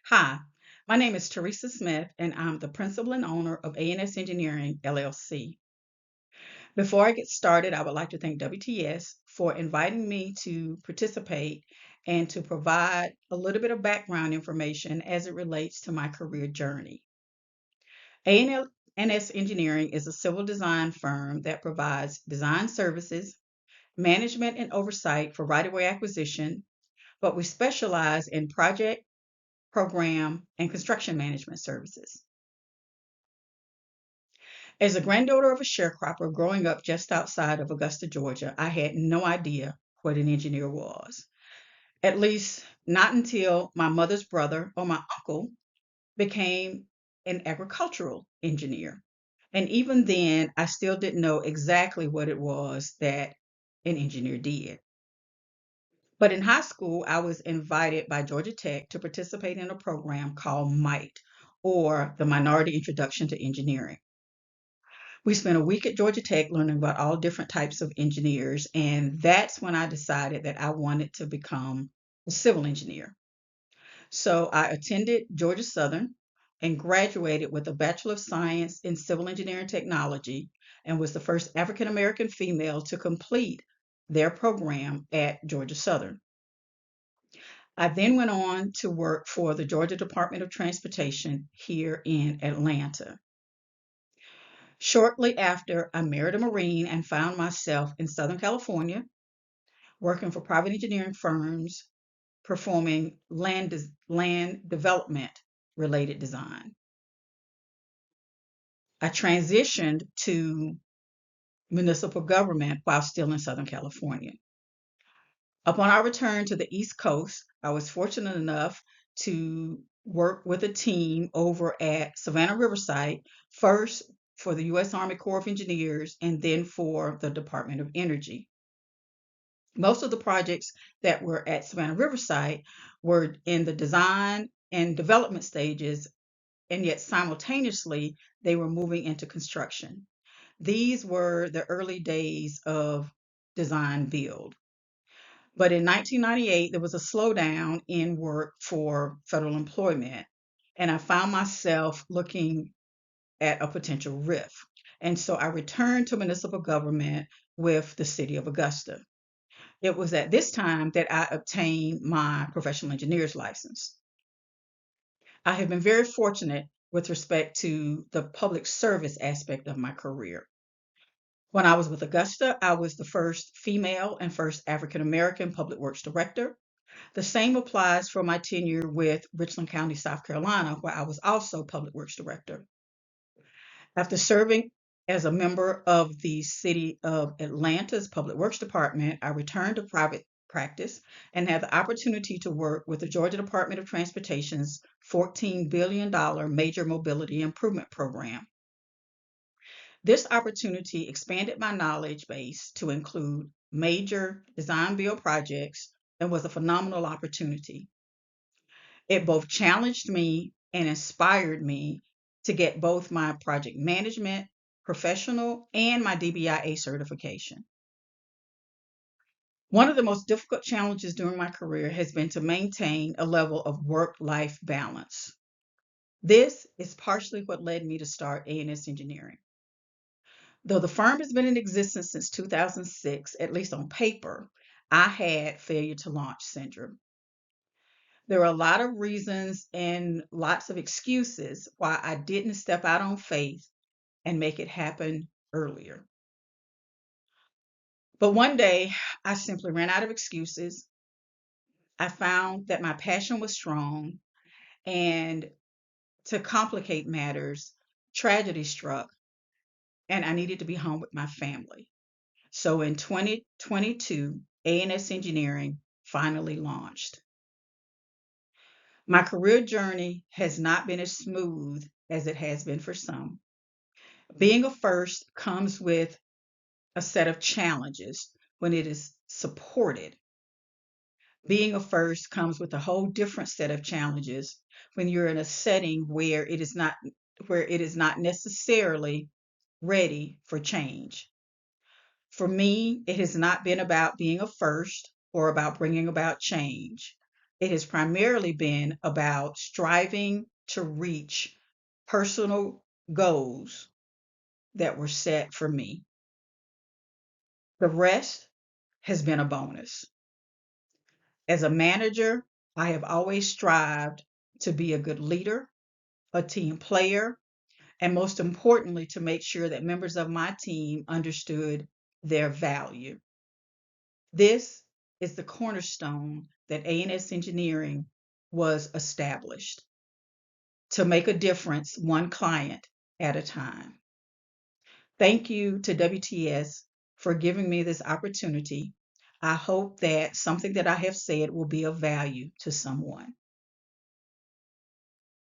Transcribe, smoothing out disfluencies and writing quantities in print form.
Hi, my name is Teresa Smith, and I'm the principal and owner of A&S Engineering, LLC. Before I get started, I would like to thank WTS for inviting me to participate and to provide a little bit of background information as it relates to my career journey. A&S Engineering is a civil design firm that provides design services, management, and oversight for right-of-way acquisition, but we specialize in project, program, and construction management services. As a granddaughter of a sharecropper growing up just outside of Augusta, Georgia, I had no idea what an engineer was. At least not until my mother's brother or my uncle became an agricultural engineer. And even then, I still didn't know exactly what it was that an engineer did. But in high school, I was invited by Georgia Tech to participate in a program called MITE, or the Minority Introduction to Engineering. We spent a week at Georgia Tech learning about all different types of engineers, and that's when I decided that I wanted to become a civil engineer. So I attended Georgia Southern and graduated with a Bachelor of Science in Civil Engineering Technology and was the first African American female to complete their program at Georgia Southern. I then went on to work for the Georgia Department of Transportation here in Atlanta. Shortly after, I married a Marine and found myself in Southern California working for private engineering firms performing land development related design. I transitioned to municipal government while still in Southern California. Upon our return to the East Coast, I was fortunate enough to work with a team over at Savannah Riverside, first for the U.S. Army Corps of Engineers and then for the Department of Energy. Most of the projects that were at Savannah Riverside were in the design and development stages, and yet simultaneously they were moving into construction. These were the early days of design build. But in 1998, there was a slowdown in work for federal employment, and I found myself looking at a potential rift. And so I returned to municipal government with the city of Augusta. It was at this time that I obtained my professional engineer's license. I have been very fortunate with respect to the public service aspect of my career. When I was with Augusta, I was the first female and first African American public works director. The same applies for my tenure with Richland County, South Carolina, where I was also public works director. After serving as a member of the City of Atlanta's Public Works Department, I returned to private practice and had the opportunity to work with the Georgia Department of Transportation's $14 billion Major Mobility Improvement Program. This opportunity expanded my knowledge base to include major design build projects and was a phenomenal opportunity. It both challenged me and inspired me to get both my project management professional and my DBIA certification. One of the most difficult challenges during my career has been to maintain a level of work-life balance. This is partially what led me to start A&S Engineering. Though the firm has been in existence since 2006, at least on paper, I had failure to launch syndrome. There are a lot of reasons and lots of excuses why I didn't step out on faith and make it happen earlier. But one day, I simply ran out of excuses. I found that my passion was strong, and to complicate matters, tragedy struck, and I needed to be home with my family. So in 2022, A&S Engineering finally launched. My career journey has not been as smooth as it has been for some. Being a first comes with a set of challenges when it is supported. Being a first comes with a whole different set of challenges when you're in a setting where it is not necessarily ready for change. For me, it has not been about being a first or about bringing about change. It has primarily been about striving to reach personal goals that were set for me. The rest has been a bonus. As a manager, I have always strived to be a good leader, a team player, and most importantly, to make sure that members of my team understood their value. This is the cornerstone that A&S Engineering was established to make a difference one client at a time. Thank you to WTS for giving me this opportunity. I hope that something that I have said will be of value to someone.